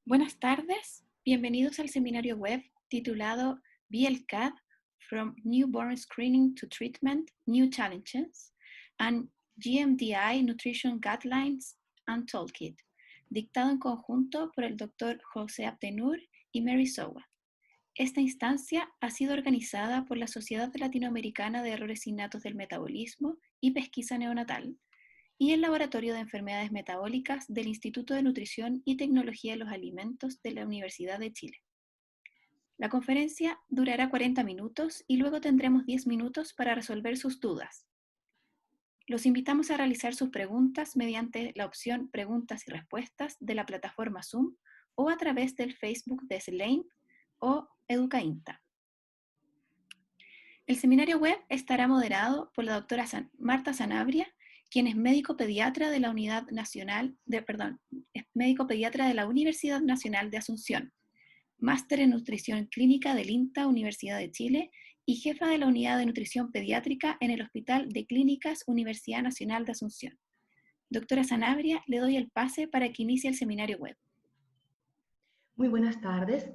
Buenas tardes, bienvenidos al seminario web titulado BLCAD From Newborn Screening to Treatment, New Challenges, and GMDI Nutrition Guidelines and Toolkit, dictado en conjunto por el Dr. José Abdenur y Mary Sowa. Esta instancia ha sido organizada por la Sociedad Latinoamericana de Errores Innatos del Metabolismo y Pesquisa Neonatal, y el Laboratorio de Enfermedades Metabólicas del Instituto de Nutrición y Tecnología de los Alimentos de la Universidad de Chile. La conferencia durará 40 minutos y luego tendremos 10 minutos para resolver sus dudas. Los invitamos a realizar sus preguntas mediante la opción Preguntas y Respuestas de la plataforma Zoom o a través del Facebook de Slane o Educainta. El seminario web estará moderado por la doctora Marta Sanabria, quien es médico pediatra de la Universidad Nacional de Asunción, máster en nutrición clínica del INTA Universidad de Chile y jefa de la unidad de nutrición pediátrica en el Hospital de Clínicas Universidad Nacional de Asunción. Doctora Sanabria, le doy el pase para que inicie el seminario web. Muy buenas tardes.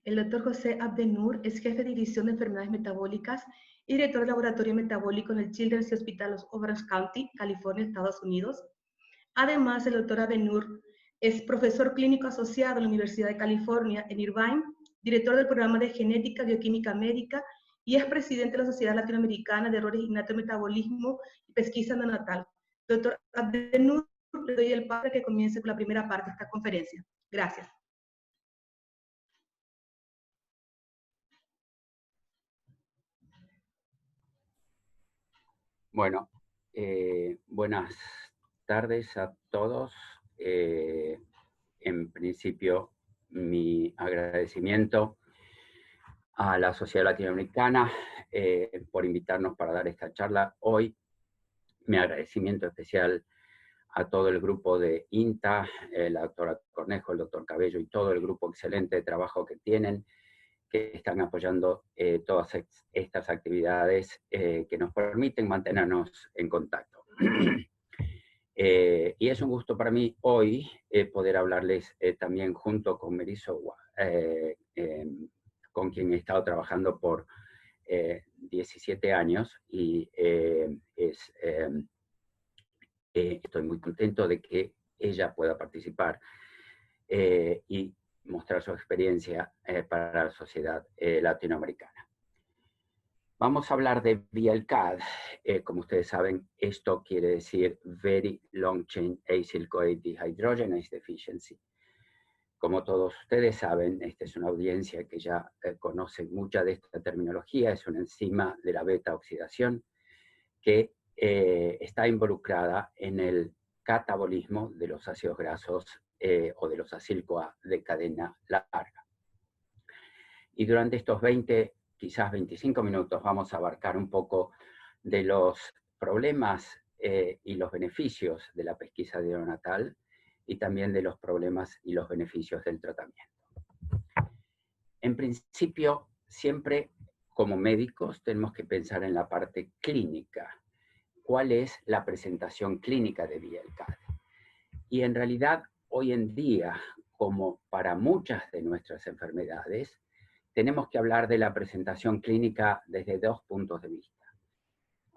El doctor José Abdenur es jefe de división de enfermedades metabólicas y director del laboratorio metabólico en el Children's Hospital of Orange County, California, Estados Unidos. Además, el doctor Abdenur es profesor clínico asociado a la Universidad de California en Irvine, director del programa de genética bioquímica médica y es presidente de la Sociedad Latinoamericana de Errores Innatos del Metabolismo y Pesquisa Neonatal. Doctor Abdenur, le doy el pase para que comience con la primera parte de esta conferencia. Gracias. Bueno, buenas tardes a todos. En principio, mi agradecimiento a la Sociedad Latinoamericana por invitarnos para dar esta charla hoy. Mi agradecimiento especial a todo el grupo de INTA, la doctora Cornejo, el doctor Cabello y todo el grupo excelente de trabajo que tienen, que están apoyando todas estas actividades que nos permiten mantenernos en contacto. Y es un gusto para mí hoy poder hablarles también junto con Mary Sowa, con quien he estado trabajando por 17 años y estoy muy contento de que ella pueda participar y mostrar su experiencia para la sociedad latinoamericana. Vamos a hablar de VLCAD. Como ustedes saben, esto quiere decir Very Long Chain Acyl-CoA Dehydrogenase Deficiency. Como todos ustedes saben, esta es una audiencia que ya conoce mucha de esta terminología, es una enzima de la beta-oxidación que está involucrada en el catabolismo de los ácidos grasos o de los acil-CoA de cadena larga. Y durante estos 20, quizás 25 minutos vamos a abarcar un poco de los problemas y los beneficios de la pesquisa neonatal y también de los problemas y los beneficios del tratamiento. En principio, siempre como médicos tenemos que pensar en la parte clínica. ¿Cuál es la presentación clínica de VLCAD? Y en realidad, hoy en día, como para muchas de nuestras enfermedades, tenemos que hablar de la presentación clínica desde dos puntos de vista.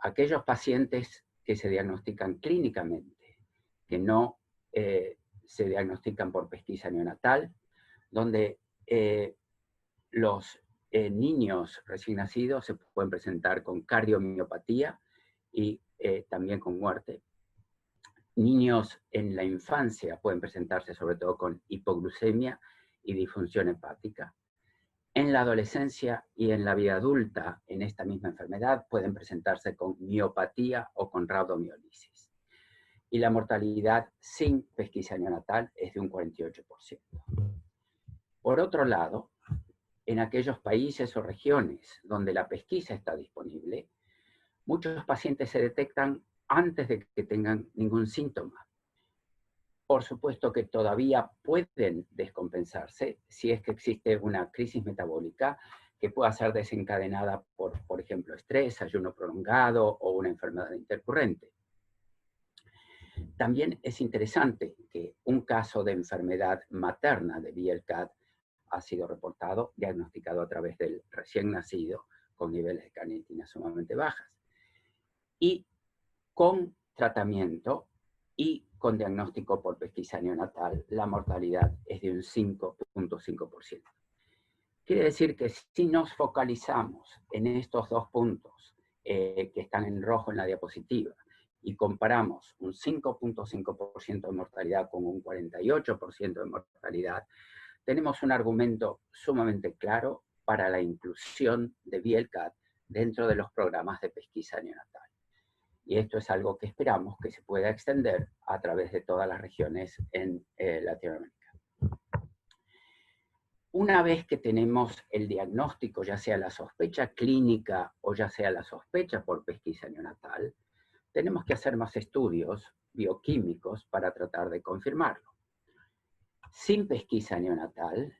Aquellos pacientes que se diagnostican clínicamente, que no se diagnostican por pesquisa neonatal, donde los niños recién nacidos se pueden presentar con cardiomiopatía y también con muerte. Niños en la infancia pueden presentarse sobre todo con hipoglucemia y disfunción hepática. En la adolescencia y en la vida adulta, en esta misma enfermedad, pueden presentarse con miopatía o con rhabdomiólisis. Y la mortalidad sin pesquisa neonatal es de un 48%. Por otro lado, en aquellos países o regiones donde la pesquisa está disponible, muchos pacientes se detectan antes de que tengan ningún síntoma. Por supuesto que todavía pueden descompensarse si es que existe una crisis metabólica que pueda ser desencadenada por ejemplo, estrés, ayuno prolongado o una enfermedad intercurrente. También es interesante que un caso de enfermedad materna de VLCAD ha sido reportado, diagnosticado a través del recién nacido, con niveles de carnitina sumamente bajas. Y con tratamiento y con diagnóstico por pesquisa neonatal, la mortalidad es de un 5.5%. Quiere decir que si nos focalizamos en estos dos puntos que están en rojo en la diapositiva y comparamos un 5.5% de mortalidad con un 48% de mortalidad, tenemos un argumento sumamente claro para la inclusión de VLCAD dentro de los programas de pesquisa neonatal. Y esto es algo que esperamos que se pueda extender a través de todas las regiones en Latinoamérica. Una vez que tenemos el diagnóstico, ya sea la sospecha clínica o ya sea la sospecha por pesquisa neonatal, tenemos que hacer más estudios bioquímicos para tratar de confirmarlo. Sin pesquisa neonatal,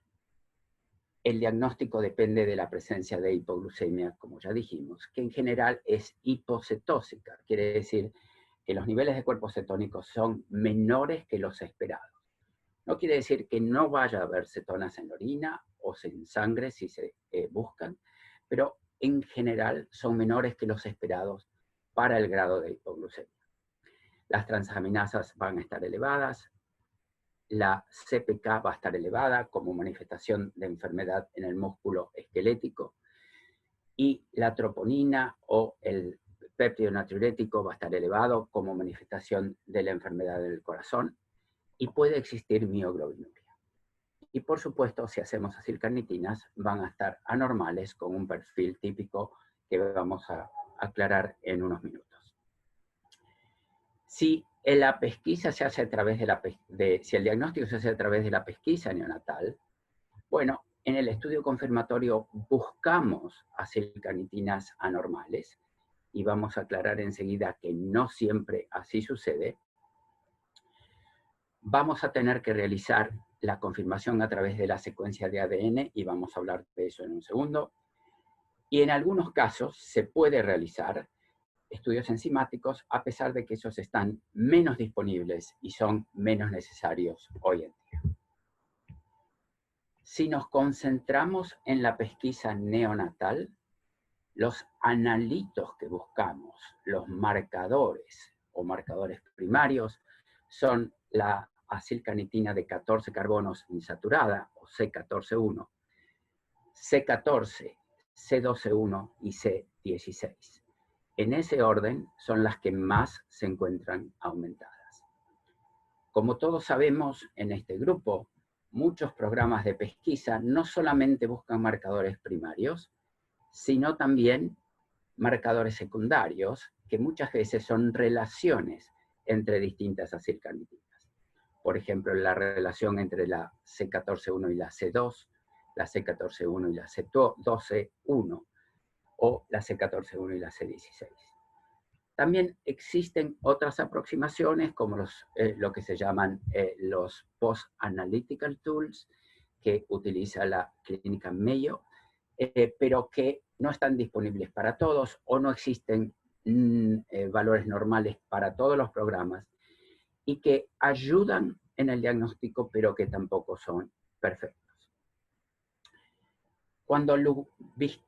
el diagnóstico depende de la presencia de hipoglucemia, como ya dijimos, que en general es hipocetósica, quiere decir que los niveles de cuerpos cetónicos son menores que los esperados. No quiere decir que no vaya a haber cetonas en la orina o en sangre si se buscan, pero en general son menores que los esperados para el grado de hipoglucemia. Las transaminasas van a estar elevadas, la CPK va a estar elevada como manifestación de enfermedad en el músculo esquelético y la troponina o el péptido natriurético va a estar elevado como manifestación de la enfermedad del corazón y puede existir mioglobinuria. Y por supuesto, si hacemos acilcarnitinas, van a estar anormales con un perfil típico que vamos a aclarar en unos minutos. Si la pesquisa se hace a través si el diagnóstico se hace a través de la pesquisa neonatal, bueno, en el estudio confirmatorio buscamos acilcarnitinas anormales y vamos a aclarar enseguida que no siempre así sucede. Vamos a tener que realizar la confirmación a través de la secuencia de ADN y vamos a hablar de eso en un segundo. Y en algunos casos se puede realizar estudios enzimáticos a pesar de que esos están menos disponibles y son menos necesarios hoy en día. Si nos concentramos en la pesquisa neonatal, los analitos que buscamos, los marcadores o marcadores primarios, son la acilcarnitina de 14 carbonos insaturada, o C14-1, C14, C12-1 y C16. En ese orden son las que más se encuentran aumentadas. Como todos sabemos en este grupo, muchos programas de pesquisa no solamente buscan marcadores primarios, sino también marcadores secundarios, que muchas veces son relaciones entre distintas acilcarnitinas. Por ejemplo, la relación entre la C14-1 y la C2, la C14-1 y la C12-1, o la C14-1 y la C16. También existen otras aproximaciones, como lo que se llaman los Post-Analytical Tools, que utiliza la clínica Mayo, pero que no están disponibles para todos o no existen valores normales para todos los programas y que ayudan en el diagnóstico, pero que tampoco son perfectos. Cuando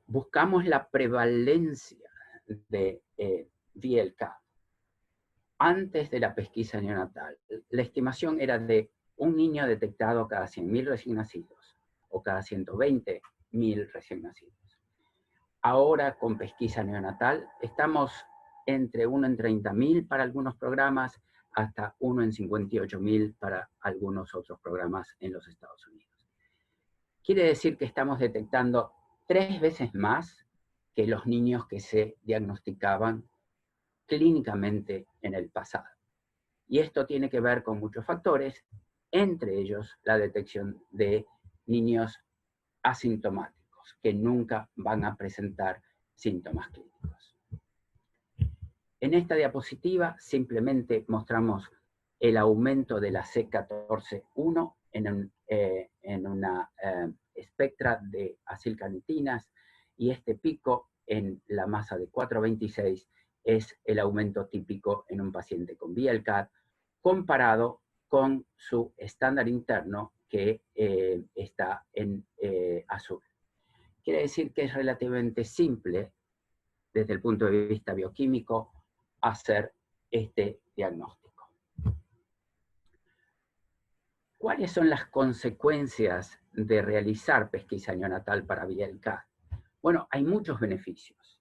buscamos la prevalencia de VLCAD antes de la pesquisa neonatal, la estimación era de un niño detectado cada 100.000 recién nacidos o cada 120.000 recién nacidos. Ahora con pesquisa neonatal estamos entre 1 en 30.000 para algunos programas hasta 1 en 58.000 para algunos otros programas en los Estados Unidos. Quiere decir que estamos detectando 3 veces más que los niños que se diagnosticaban clínicamente en el pasado. Y esto tiene que ver con muchos factores, entre ellos la detección de niños asintomáticos, que nunca van a presentar síntomas clínicos. En esta diapositiva simplemente mostramos el aumento de la C14-1 en una espectra de acilcarnitinas, y este pico en la masa de 426 es el aumento típico en un paciente con VLCAD, comparado con su estándar interno que está en azul. Quiere decir que es relativamente simple, desde el punto de vista bioquímico, hacer este diagnóstico. ¿Cuáles son las consecuencias de realizar pesquisa neonatal para VLCAD? Bueno, hay muchos beneficios.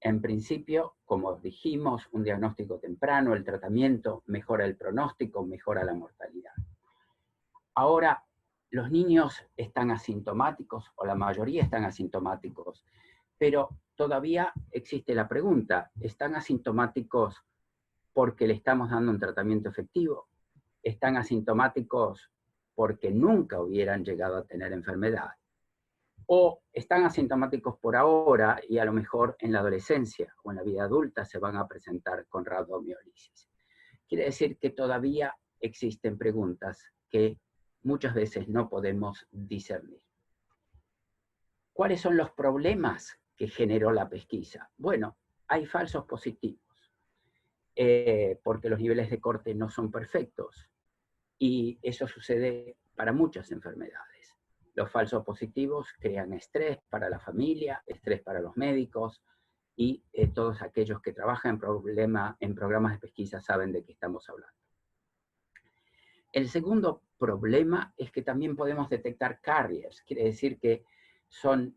En principio, como dijimos, un diagnóstico temprano, el tratamiento mejora el pronóstico, mejora la mortalidad. Ahora, los niños están asintomáticos, o la mayoría están asintomáticos, pero todavía existe la pregunta, ¿están asintomáticos porque le estamos dando un tratamiento efectivo? ¿Están asintomáticos porque nunca hubieran llegado a tener enfermedad? ¿O están asintomáticos por ahora y a lo mejor en la adolescencia o en la vida adulta se van a presentar con rabdomiólisis? Quiere decir que todavía existen preguntas que muchas veces no podemos discernir. ¿Cuáles son los problemas que generó la pesquisa? Bueno, hay falsos positivos, porque los niveles de corte no son perfectos, y eso sucede para muchas enfermedades. Los falsos positivos crean estrés para la familia, estrés para los médicos, y todos aquellos que trabajan en programas de pesquisa saben de qué estamos hablando. El segundo problema es que también podemos detectar carriers, quiere decir que son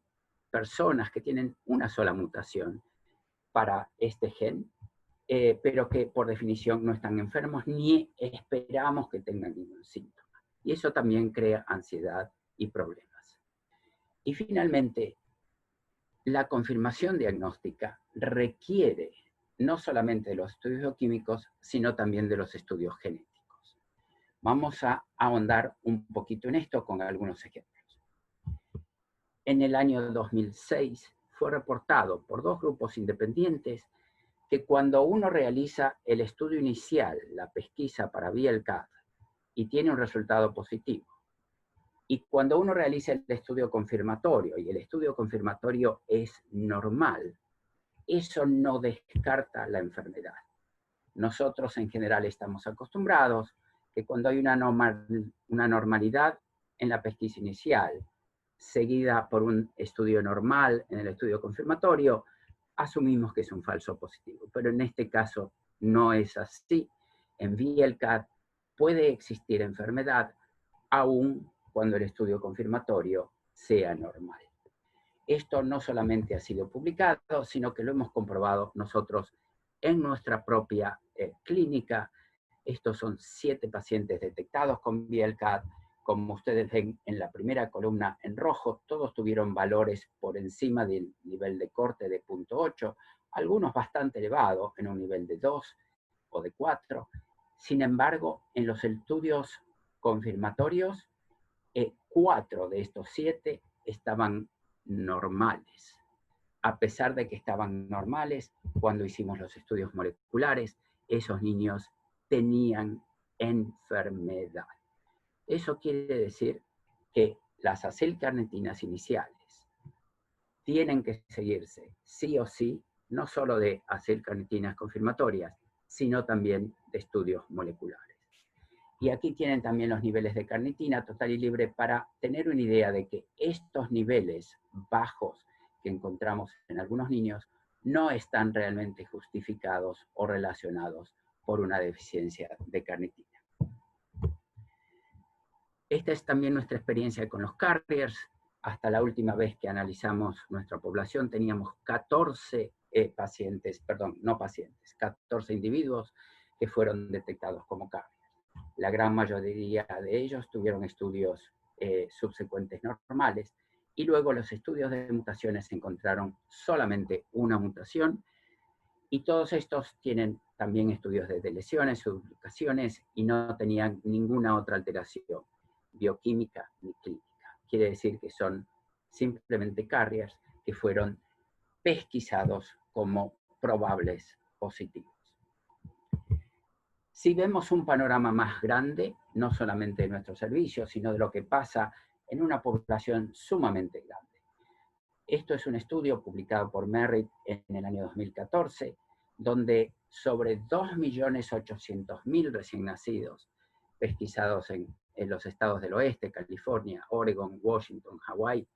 personas que tienen una sola mutación para este gen, pero que por definición no están enfermos ni esperamos que tengan ningún síntoma. Y eso también crea ansiedad y problemas. Y finalmente, la confirmación diagnóstica requiere no solamente de los estudios bioquímicos, sino también de los estudios genéticos. Vamos a ahondar un poquito en esto con algunos ejemplos. En el año 2006 fue reportado por dos grupos independientes que cuando uno realiza el estudio inicial, la pesquisa para VLCAD, y tiene un resultado positivo, y cuando uno realiza el estudio confirmatorio, y el estudio confirmatorio es normal, eso no descarta la enfermedad. Nosotros en general estamos acostumbrados que cuando hay una normalidad en la pesquisa inicial, seguida por un estudio normal en el estudio confirmatorio, asumimos que es un falso positivo. Pero en este caso no es así. En VLCAD puede existir enfermedad aún cuando el estudio confirmatorio sea normal. Esto no solamente ha sido publicado, sino que lo hemos comprobado nosotros en nuestra propia clínica. Estos son 7 pacientes detectados con VLCAD. Como ustedes ven en la primera columna en rojo, todos tuvieron valores por encima del nivel de corte de 0.8, algunos bastante elevados, en un nivel de 2 o de 4. Sin embargo, en los estudios confirmatorios, 4 de estos 7 estaban normales. A pesar de que estaban normales, cuando hicimos los estudios moleculares, esos niños tenían enfermedad. Eso quiere decir que las acilcarnitinas iniciales tienen que seguirse sí o sí, no solo de acilcarnitinas confirmatorias, sino también de estudios moleculares. Y aquí tienen también los niveles de carnitina total y libre para tener una idea de que estos niveles bajos que encontramos en algunos niños no están realmente justificados o relacionados por una deficiencia de carnitina. Esta es también nuestra experiencia con los carriers. Hasta la última vez que analizamos nuestra población teníamos 14 14 individuos que fueron detectados como carriers. La gran mayoría de ellos tuvieron estudios subsecuentes normales, y luego los estudios de mutaciones encontraron solamente una mutación, y todos estos tienen también estudios de lesiones, subluxaciones, y no tenían ninguna otra alteración bioquímica ni clínica. Quiere decir que son simplemente carriers que fueron pesquisados como probables positivos. Si vemos un panorama más grande, no solamente de nuestro servicio, sino de lo que pasa en una población sumamente grande. Esto es un estudio publicado por Merritt en el año 2014, donde sobre 2.800.000 recién nacidos pesquisados en los estados del oeste, California, Oregon, Washington, Hawái,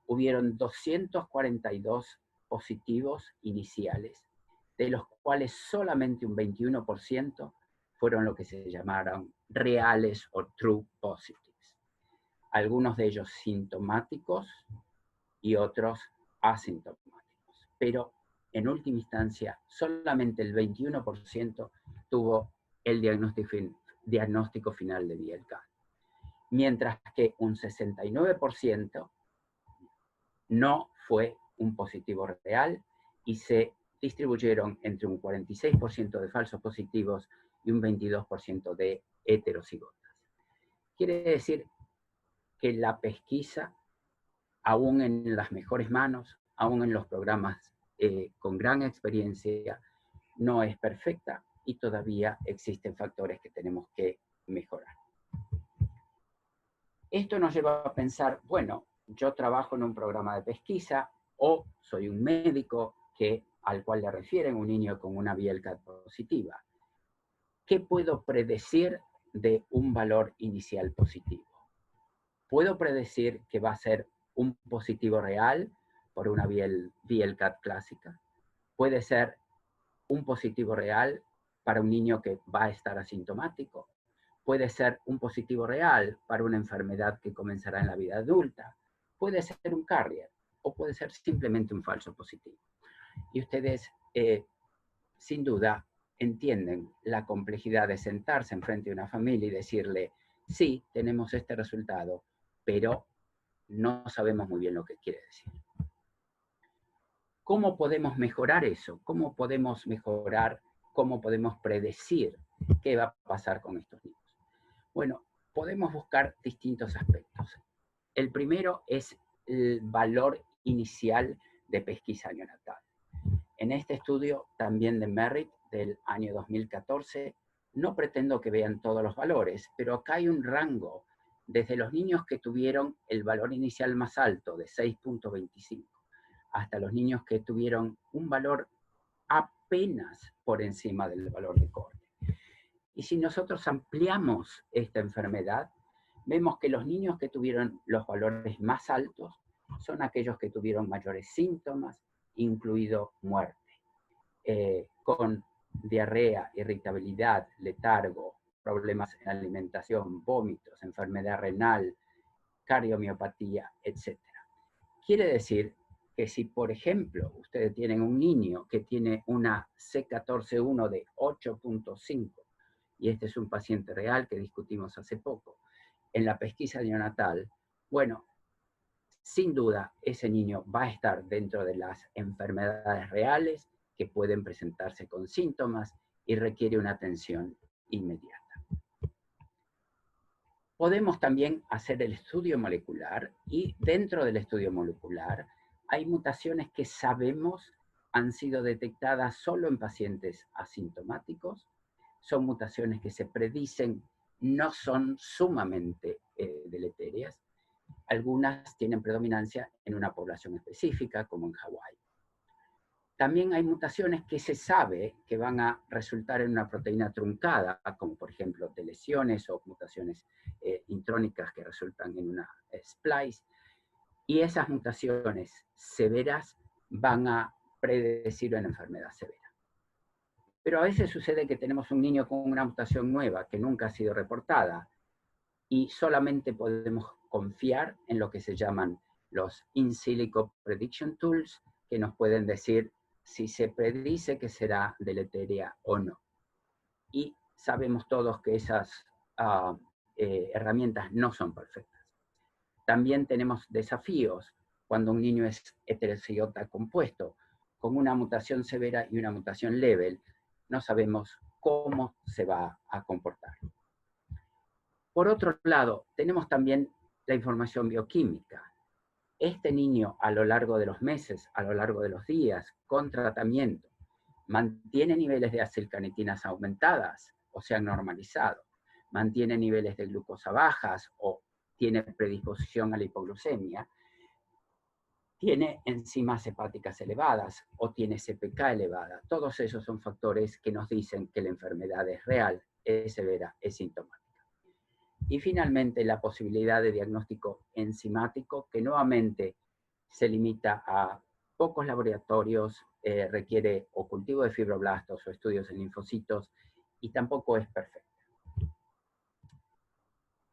hubieron 242 positivos iniciales, de los cuales solamente un 21% fueron lo que se llamaron reales o true positives. Algunos de ellos sintomáticos y otros asintomáticos. Pero en última instancia, solamente el 21% tuvo el diagnóstico final de VLCAD, mientras que un 69% no fue un positivo real y se distribuyeron entre un 46% de falsos positivos y un 22% de heterocigotas. Quiere decir que la pesquisa, aún en las mejores manos, aún en los programas con gran experiencia, no es perfecta y todavía existen factores que tenemos que mejorar. Esto nos lleva a pensar, bueno, yo trabajo en un programa de pesquisa o soy un médico al cual le refieren un niño con una VLCAD positiva. ¿Qué puedo predecir de un valor inicial positivo? ¿Puedo predecir que va a ser un positivo real por una VLCAD clásica? ¿Puede ser un positivo real para un niño que va a estar asintomático? Puede ser un positivo real para una enfermedad que comenzará en la vida adulta. Puede ser un carrier o puede ser simplemente un falso positivo. Y ustedes, sin duda, entienden la complejidad de sentarse enfrente de una familia y decirle, sí, tenemos este resultado, pero no sabemos muy bien lo que quiere decir. ¿Cómo podemos mejorar eso? ¿Cómo podemos mejorar, cómo podemos predecir qué va a pasar con estos niños? Bueno, podemos buscar distintos aspectos. El primero es el valor inicial de pesquisa neonatal. En este estudio, también de Merritt, del año 2014, no pretendo que vean todos los valores, pero acá hay un rango desde los niños que tuvieron el valor inicial más alto, de 6.25, hasta los niños que tuvieron un valor apenas por encima del valor de corte. Y si nosotros ampliamos esta enfermedad, vemos que los niños que tuvieron los valores más altos son aquellos que tuvieron mayores síntomas, incluido muerte, con diarrea, irritabilidad, letargo, problemas en alimentación, vómitos, enfermedad renal, cardiomiopatía, etc. Quiere decir que si, por ejemplo, ustedes tienen un niño que tiene una C14-1 de 8.5, y este es un paciente real que discutimos hace poco, en la pesquisa neonatal, bueno, sin duda ese niño va a estar dentro de las enfermedades reales que pueden presentarse con síntomas y requiere una atención inmediata. Podemos también hacer el estudio molecular y dentro del estudio molecular hay mutaciones que sabemos han sido detectadas solo en pacientes asintomáticos. Son mutaciones que se predicen, no son sumamente deleterias. Algunas tienen predominancia en una población específica, como en Hawái. También hay mutaciones que se sabe que van a resultar en una proteína truncada, como por ejemplo de lesiones o mutaciones intrónicas que resultan en una splice. Y esas mutaciones severas van a predecir una enfermedad severa. Pero a veces sucede que tenemos un niño con una mutación nueva que nunca ha sido reportada y solamente podemos confiar en lo que se llaman los in silico prediction tools, que nos pueden decir si se predice que será deleteria o no. Y sabemos todos que esas herramientas no son perfectas. También tenemos desafíos cuando un niño es heterocigota compuesto, con una mutación severa y una mutación leve, no sabemos cómo se va a comportar. Por otro lado, tenemos también la información bioquímica. Este niño, a lo largo de los meses, a lo largo de los días, con tratamiento, mantiene niveles de acilcarnitinas aumentadas o se han normalizado, mantiene niveles de glucosa bajas o tiene predisposición a la hipoglucemia. tiene enzimas hepáticas elevadas o tiene CPK elevada. Todos esos son factores que nos dicen que la enfermedad es real, es severa, es sintomática. Y finalmente la posibilidad de diagnóstico enzimático, que nuevamente se limita a pocos laboratorios, requiere o cultivo de fibroblastos o estudios en linfocitos, y tampoco es perfecta.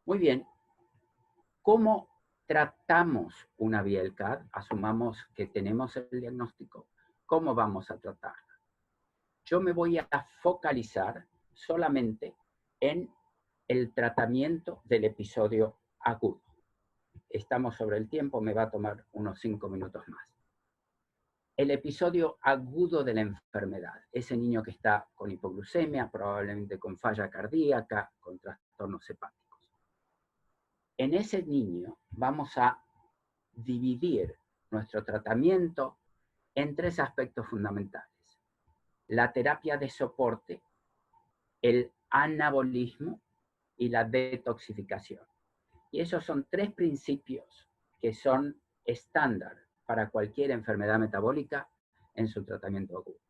Muy bien, ¿cómo tratamos una VLCAD? Asumamos que tenemos el diagnóstico. ¿Cómo vamos a tratarla? Yo me voy a focalizar solamente en el tratamiento del episodio agudo. Estamos sobre el tiempo, me va a tomar unos 5 minutos más. El episodio agudo de la enfermedad, ese niño que está con hipoglucemia, probablemente con falla cardíaca, con trastornos hepáticos. En ese niño vamos a dividir nuestro tratamiento en 3 aspectos fundamentales: la terapia de soporte, el anabolismo y la detoxificación. Y esos son 3 principios que son estándar para cualquier enfermedad metabólica en su tratamiento agudo.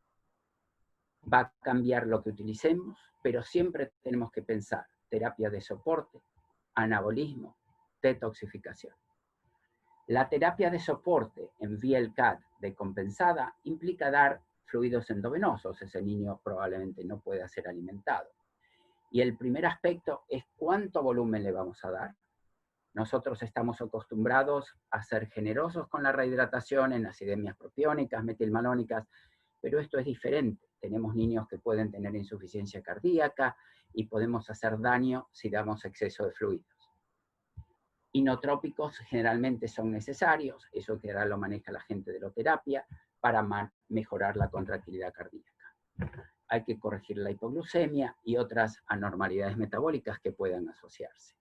Va a cambiar lo que utilicemos, pero siempre tenemos que pensar terapia de soporte, anabolismo, detoxificación. La terapia de soporte en VLCAD decompensada implica dar fluidos endovenosos. Ese niño probablemente no pueda ser alimentado. Y el primer aspecto es cuánto volumen le vamos a dar. Nosotros estamos acostumbrados a ser generosos con la rehidratación en acidemias propiónicas, metilmalónicas, pero esto es diferente. Tenemos niños que pueden tener insuficiencia cardíaca y podemos hacer daño si damos exceso de fluidos. Inotrópicos generalmente son necesarios, eso que ahora lo maneja la gente de loterapia, para mejorar la contractilidad cardíaca. Hay que corregir la hipoglucemia y otras anormalidades metabólicas que puedan asociarse.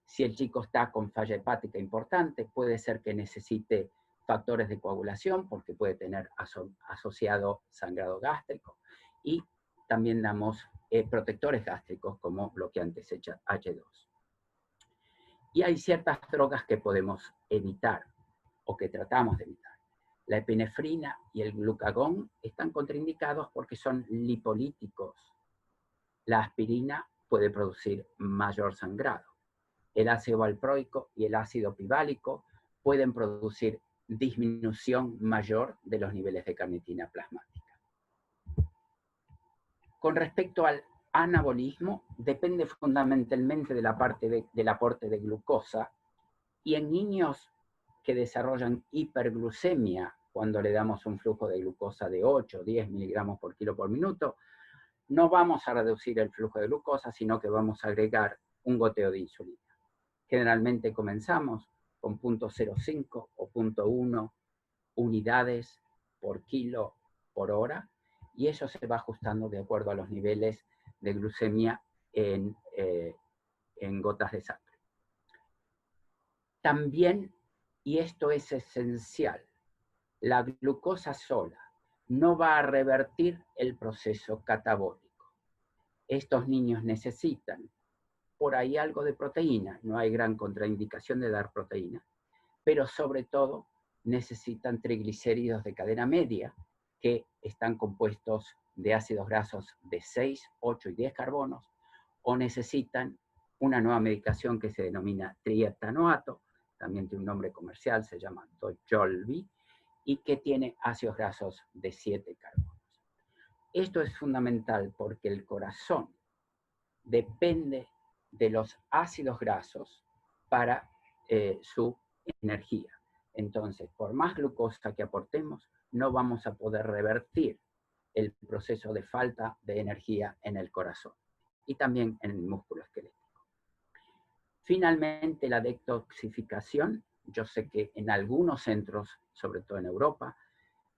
Si el chico está con falla hepática importante, puede ser que necesite factores de coagulación porque puede tener asociado sangrado gástrico. Y también damos protectores gástricos como bloqueantes H2. Y hay ciertas drogas que podemos evitar o que tratamos de evitar. La epinefrina y el glucagón están contraindicados porque son lipolíticos. La aspirina puede producir mayor sangrado. El ácido valproico y el ácido piválico pueden producir disminución mayor de los niveles de carnitina plasmática. Con respecto al anabolismo, depende fundamentalmente de la parte del aporte de glucosa, y en niños que desarrollan hiperglucemia, cuando le damos un flujo de glucosa de 8 o 10 miligramos por kilo por minuto, no vamos a reducir el flujo de glucosa, sino que vamos a agregar un goteo de insulina. Generalmente comenzamos con 0.05 o 0.1 unidades por kilo por hora, y eso se va ajustando de acuerdo a los niveles de glucemia en gotas de sangre. También, y esto es esencial, la glucosa sola no va a revertir el proceso catabólico. Estos niños necesitan por ahí algo de proteína, no hay gran contraindicación de dar proteína, pero sobre todo necesitan triglicéridos de cadena media que están compuestos de ácidos grasos de 6, 8 y 10 carbonos, o necesitan una nueva medicación que se denomina trietanoato, también tiene un nombre comercial, se llama Dojolvi, y que tiene ácidos grasos de 7 carbonos. Esto es fundamental porque el corazón depende de los ácidos grasos para su energía. Entonces, por más glucosa que aportemos, no vamos a poder revertir el proceso de falta de energía en el corazón y también en el músculo esquelético. Finalmente, la detoxificación. Yo sé que en algunos centros, sobre todo en Europa,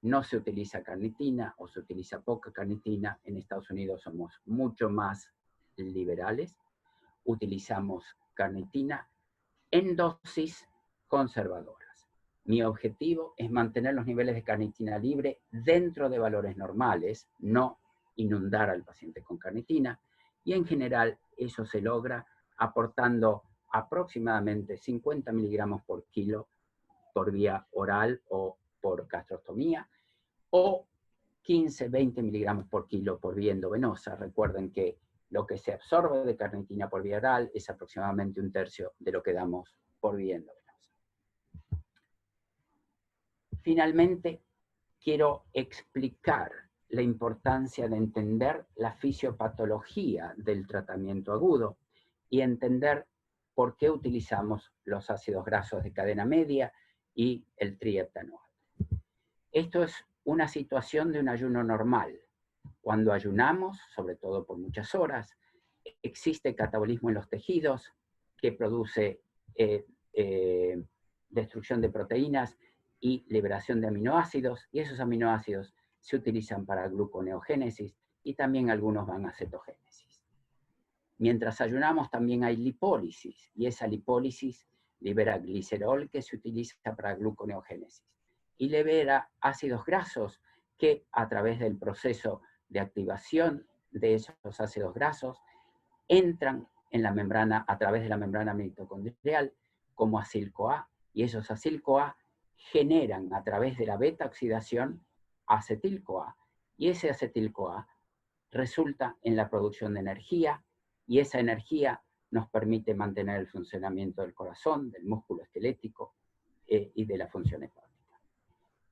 no se utiliza carnitina o se utiliza poca carnitina. En Estados Unidos somos mucho más liberales. Utilizamos carnitina en dosis conservadoras. Mi objetivo es mantener los niveles de carnitina libre dentro de valores normales, no inundar al paciente con carnitina, y en general eso se logra aportando aproximadamente 50 miligramos por kilo por vía oral o por gastrostomía, o 15-20 miligramos por kilo por vía endovenosa. Recuerden que lo que se absorbe de carnitina por vía oral es aproximadamente 1/3 de lo que damos por vía endovenosa. Finalmente, quiero explicar la importancia de entender la fisiopatología del tratamiento agudo y entender por qué utilizamos los ácidos grasos de cadena media y el triheptanoato. Esto es una situación de un ayuno normal. Cuando ayunamos, sobre todo por muchas horas, existe catabolismo en los tejidos que produce destrucción de proteínas y liberación de aminoácidos, y esos aminoácidos se utilizan para gluconeogénesis y también algunos van a cetogénesis. Mientras ayunamos también hay lipólisis, y esa lipólisis libera glicerol que se utiliza para gluconeogénesis y libera ácidos grasos que a través del proceso de activación de esos ácidos grasos entran en la membrana, a través de la membrana mitocondrial como acil-CoA, y esos acil-CoA generan a través de la beta-oxidación acetil-CoA, y ese acetil-CoA resulta en la producción de energía, y esa energía nos permite mantener el funcionamiento del corazón, del músculo esquelético y de la función hepática.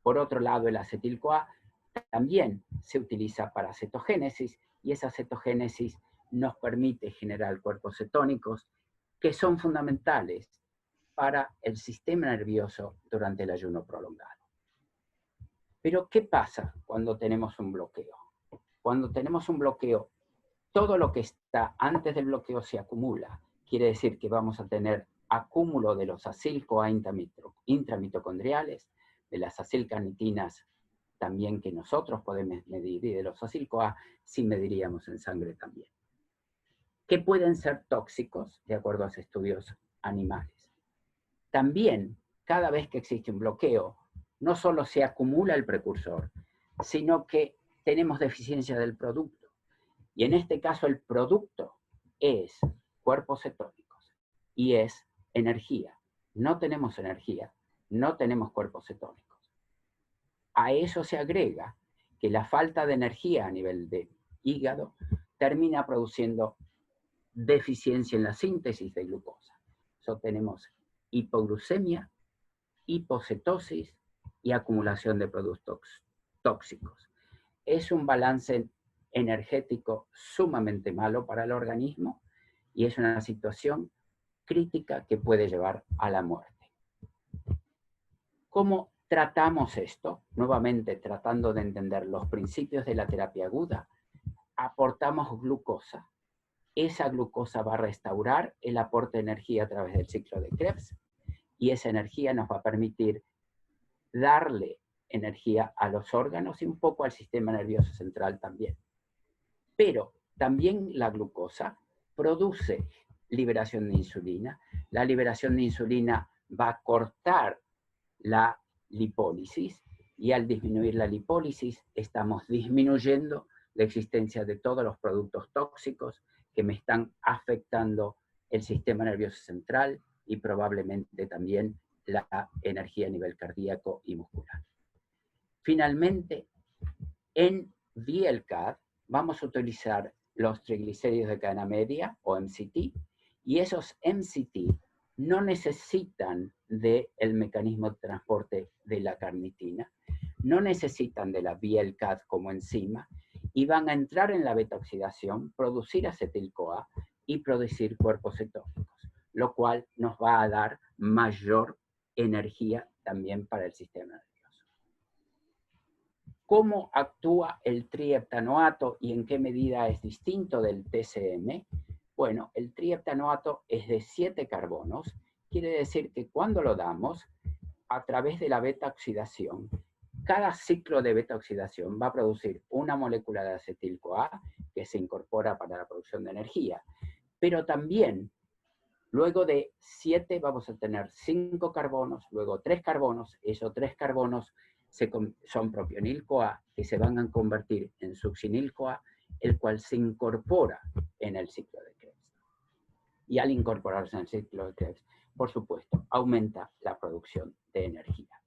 Por otro lado, el acetil-CoA también se utiliza para cetogénesis, y esa cetogénesis nos permite generar cuerpos cetónicos que son fundamentales para el sistema nervioso durante el ayuno prolongado. Pero, ¿qué pasa cuando tenemos un bloqueo? Cuando tenemos un bloqueo, todo lo que está antes del bloqueo se acumula. Quiere decir que vamos a tener acúmulo de los acil-CoA intramitocondriales, de las acilcarnitinas también que nosotros podemos medir, y de los acil-CoA sí mediríamos en sangre también, que pueden ser tóxicos de acuerdo a los estudios animales. También, cada vez que existe un bloqueo, no solo se acumula el precursor, sino que tenemos deficiencia del producto. Y en este caso el producto es cuerpos cetónicos y es energía. No tenemos energía, no tenemos cuerpos cetónicos. A eso se agrega que la falta de energía a nivel de hígado termina produciendo deficiencia en la síntesis de glucosa. So, tenemos hipoglucemia, hipocetosis y acumulación de productos tóxicos. Es un balance energético sumamente malo para el organismo y es una situación crítica que puede llevar a la muerte. ¿Cómo tratamos esto? Nuevamente, tratando de entender los principios de la terapia aguda, aportamos glucosa. Esa glucosa va a restaurar el aporte de energía a través del ciclo de Krebs, y esa energía nos va a permitir darle energía a los órganos y un poco al sistema nervioso central también. Pero también la glucosa produce liberación de insulina. La liberación de insulina va a cortar la lipólisis, y al disminuir la lipólisis estamos disminuyendo la existencia de todos los productos tóxicos que me están afectando el sistema nervioso central y probablemente también la energía a nivel cardíaco y muscular. Finalmente, en VLCAD vamos a utilizar los triglicéridos de cadena media o MCT, y esos MCT no necesitan del mecanismo de transporte de la carnitina, no necesitan de la VLCAD como enzima, y van a entrar en la beta-oxidación, producir acetil-CoA y producir cuerpos cetónicos, lo cual nos va a dar mayor energía también para el sistema nervioso. ¿Cómo actúa el triheptanoato y en qué medida es distinto del TCM? Bueno, el triheptanoato es de 7 carbonos, quiere decir que cuando lo damos a través de la beta-oxidación, cada ciclo de beta-oxidación va a producir una molécula de acetil-CoA que se incorpora para la producción de energía, pero también luego de 7 vamos a tener 5 carbonos, luego 3 carbonos, esos 3 carbonos son propionil-CoA que se van a convertir en succinil-CoA, el cual se incorpora en el ciclo de Krebs. y al incorporarse en el ciclo de Krebs, por supuesto, aumenta la producción de energía.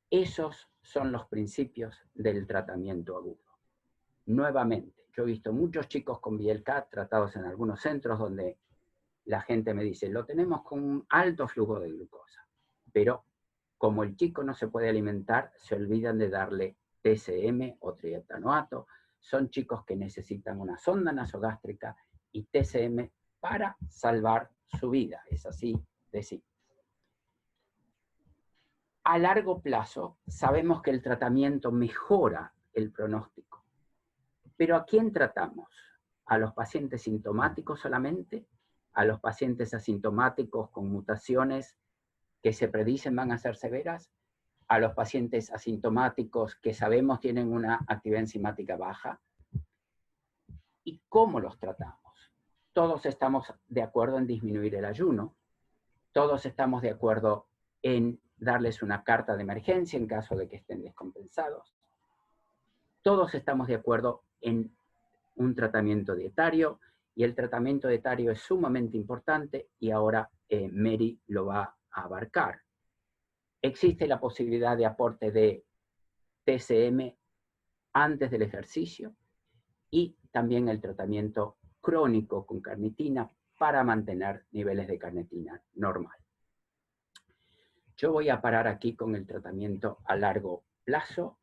Esos son los principios del tratamiento agudo. Nuevamente, yo he visto muchos chicos con VLCAD tratados en algunos centros donde la gente me dice, lo tenemos con un alto flujo de glucosa, pero como el chico no se puede alimentar, se olvidan de darle TCM o trietanoato. Son chicos que necesitan una sonda nasogástrica y TCM para salvar su vida, es así de simple. A largo plazo, sabemos que el tratamiento mejora el pronóstico. ¿Pero a quién tratamos? ¿A los pacientes sintomáticos solamente? ¿A los pacientes asintomáticos con mutaciones que se predicen van a ser severas? ¿A los pacientes asintomáticos que sabemos tienen una actividad enzimática baja? ¿Y cómo los tratamos? Todos estamos de acuerdo en disminuir el ayuno. Todos estamos de acuerdo en darles una carta de emergencia en caso de que estén descompensados. Todos estamos de acuerdo en un tratamiento dietario, y el tratamiento dietario es sumamente importante, y ahora Mary lo va a abarcar. Existe la posibilidad de aporte de TCM antes del ejercicio, y también el tratamiento crónico con carnitina para mantener niveles de carnitina normal. Yo voy a parar aquí con el tratamiento a largo plazo.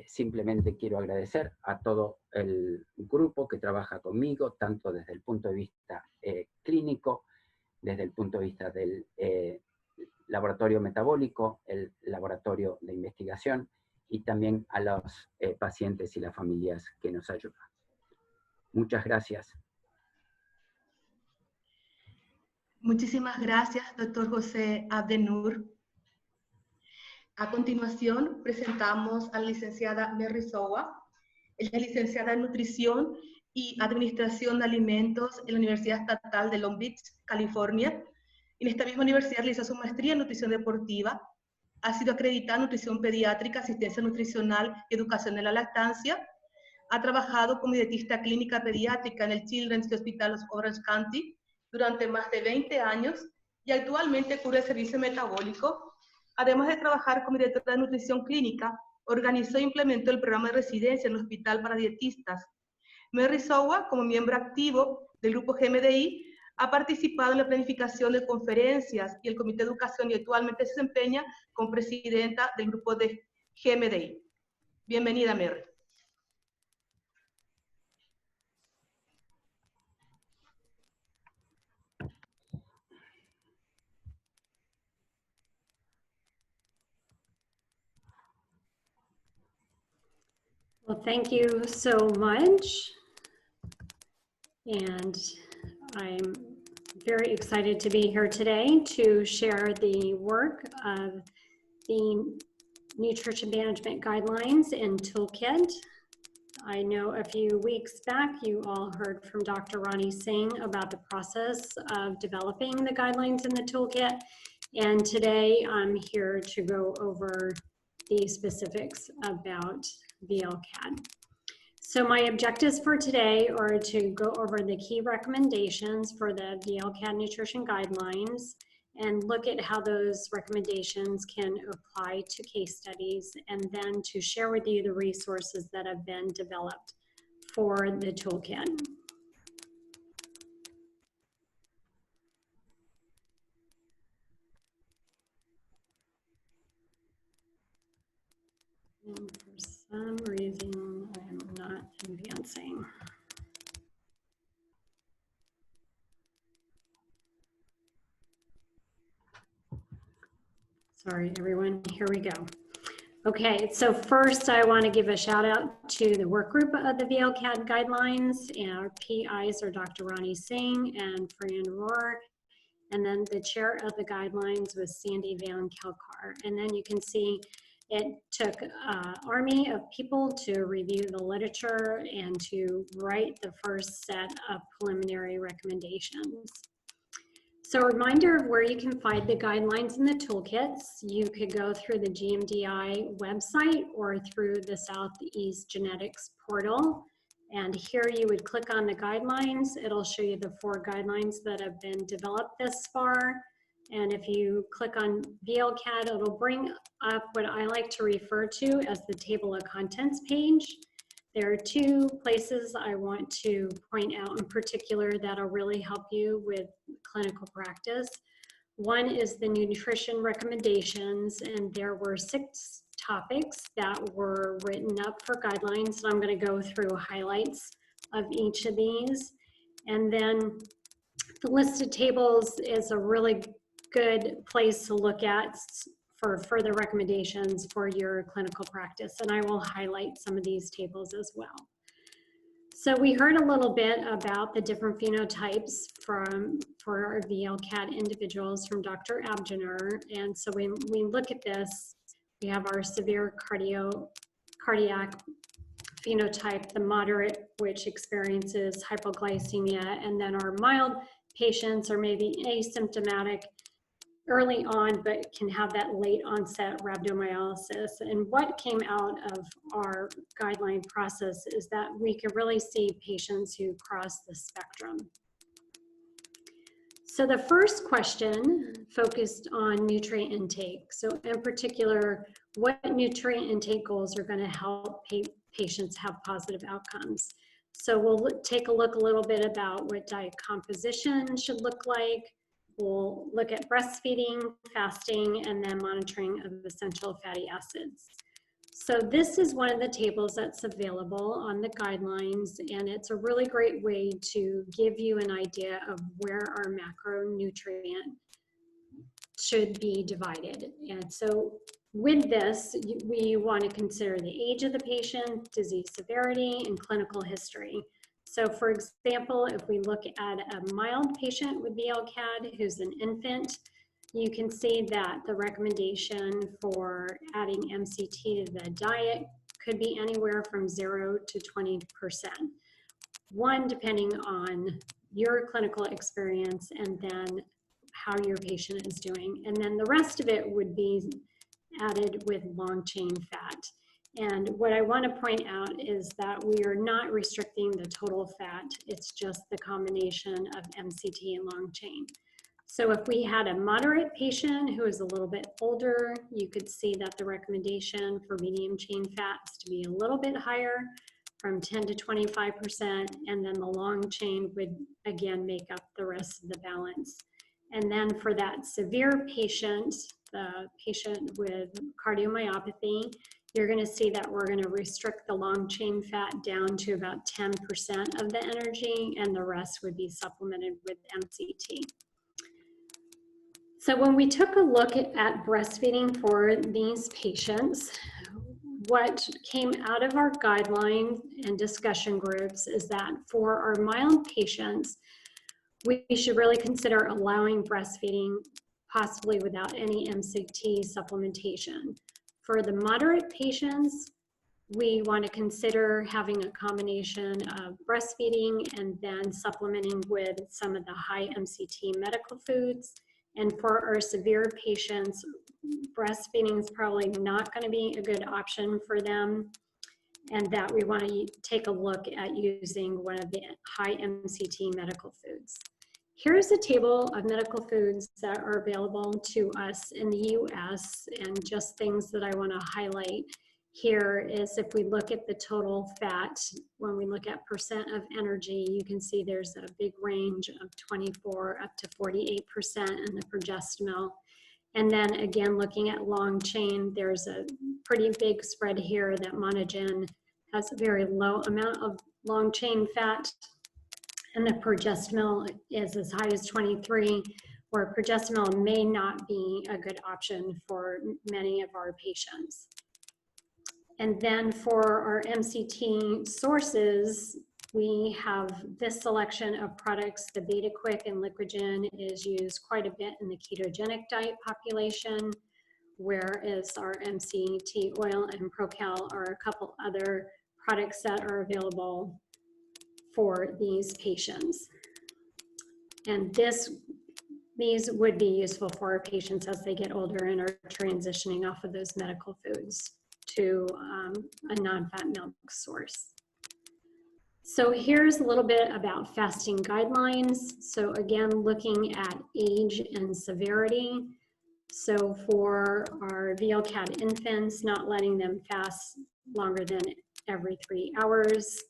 Simplemente quiero agradecer a todo el grupo que trabaja conmigo, tanto desde el punto de vista clínico, desde el punto de vista del laboratorio metabólico, el laboratorio de investigación, y también a los pacientes y las familias que nos ayudan. Muchas gracias. Muchísimas gracias, doctor José Abdennour. A continuación, presentamos a la licenciada Mary Sowa. Ella es licenciada en Nutrición y Administración de Alimentos en la Universidad Estatal de Long Beach, California. En esta misma universidad realizó su maestría en Nutrición Deportiva. Ha sido acreditada en Nutrición Pediátrica, Asistencia Nutricional y Educación de la Lactancia. Ha trabajado como dietista clínica pediátrica en el Children's Hospital of Orange County durante más de 20 años y actualmente cubre el servicio metabólico. Además de trabajar como directora de nutrición clínica, organizó e implementó el programa de residencia en el Hospital para Dietistas. Mary Sowa, como miembro activo del grupo GMDI, ha participado en la planificación de conferencias y el Comité de Educación, y actualmente se desempeña como presidenta del grupo de GMDI. Bienvenida, Mary. Well, thank you so much. And I'm very excited to be here today to share the work of the Nutrition Management Guidelines and Toolkit. I know a few weeks back you all heard from Dr. Ronnie Singh about the process of developing the guidelines in the toolkit, and today I'm here to go over the specifics about VLCAD. So my objectives for today are to go over the key recommendations for the VLCAD nutrition guidelines and look at how those recommendations can apply to case studies, and then to share with you the resources that have been developed for the toolkit. And for some reason, I am not advancing. Sorry, everyone, here we go. Okay, so first I want to give a shout out to the work group of the VLCAD guidelines, and our PIs are Dr. Ronnie Singh and Fran Rohr, and then the chair of the guidelines was Sandy Van Kelkar. And then you can see it took an army of people to review the literature and to write the first set of preliminary recommendations. So a reminder of where you can find the guidelines in the toolkits. You could go through the GMDI website or through the Southeast Genetics portal. And here you would click on the guidelines. It'll show you the 4 guidelines that have been developed this far. And if you click on VLCAD, it'll bring up what I like to refer to as the table of contents page. There are 2 places I want to point out in particular that'll really help you with clinical practice. One is the nutrition recommendations, and there were 6 topics that were written up for guidelines. I'm going to go through highlights of each of these. And then the listed tables is a really good place to look at for further recommendations for your clinical practice. And I will highlight some of these tables as well. So we heard a little bit about the different phenotypes for our VLCAD individuals from Dr. Abgener. And so when we look at this, we have our severe cardiac phenotype, the moderate, which experiences hypoglycemia, and then our mild patients are maybe asymptomatic early on, but can have that late onset rhabdomyolysis. And what came out of our guideline process is that we could really see patients who cross the spectrum. So the first question focused on nutrient intake. So in particular, what nutrient intake goals are going to help patients have positive outcomes? So we'll take a look a little bit about what diet composition should look like. We'll look at breastfeeding, fasting, and then monitoring of essential fatty acids. So this is one of the tables that's available on the guidelines, and it's a really great way to give you an idea of where our macronutrient should be divided. And so with this, we want to consider the age of the patient, disease severity, and clinical history. So for example, if we look at a mild patient with VLCAD who's an infant, you can see that the recommendation for adding MCT to the diet could be anywhere from 0 to 20%. One, depending on your clinical experience and then how your patient is doing. And then the rest of it would be added with long chain fat. And what I want to point out is that we are not restricting the total fat. It's just the combination of MCT and long chain. So if we had a moderate patient who is a little bit older, you could see that the recommendation for medium chain fats to be a little bit higher, from 10 to 25%, and then the long chain would again make up the rest of the balance. And then for that severe patient, the patient with cardiomyopathy, you're going to see that we're going to restrict the long chain fat down to about 10% of the energy, and the rest would be supplemented with MCT. So when we took a look at breastfeeding for these patients, what came out of our guideline and discussion groups is that for our mild patients, we should really consider allowing breastfeeding, possibly without any MCT supplementation. For the moderate patients, we want to consider having a combination of breastfeeding and then supplementing with some of the high MCT medical foods. And for our severe patients, breastfeeding is probably not going to be a good option for them, and that we want to take a look at using one of the high MCT medical foods. Here's a table of medical foods that are available to us in the US, and just things that I want to highlight here is if we look at the total fat, when we look at percent of energy, you can see there's a big range of 24 up to 48% in the progesterone. And then again, looking at long chain, there's a pretty big spread here that Monogen has a very low amount of long chain fat, and the progesterone is as high as 23, where progesterone may not be a good option for many of our patients. And then for our MCT sources, we have this selection of products. The BetaQuick and Liquigen is used quite a bit in the ketogenic diet population, whereas our MCT oil and ProCal are a couple other products that are available for these patients. And these would be useful for our patients as they get older and are transitioning off of those medical foods to a non-fat milk source. So here's a little bit about fasting guidelines. So again, looking at age and severity. So for our VLCAD infants, not letting them fast longer than every 3 hours.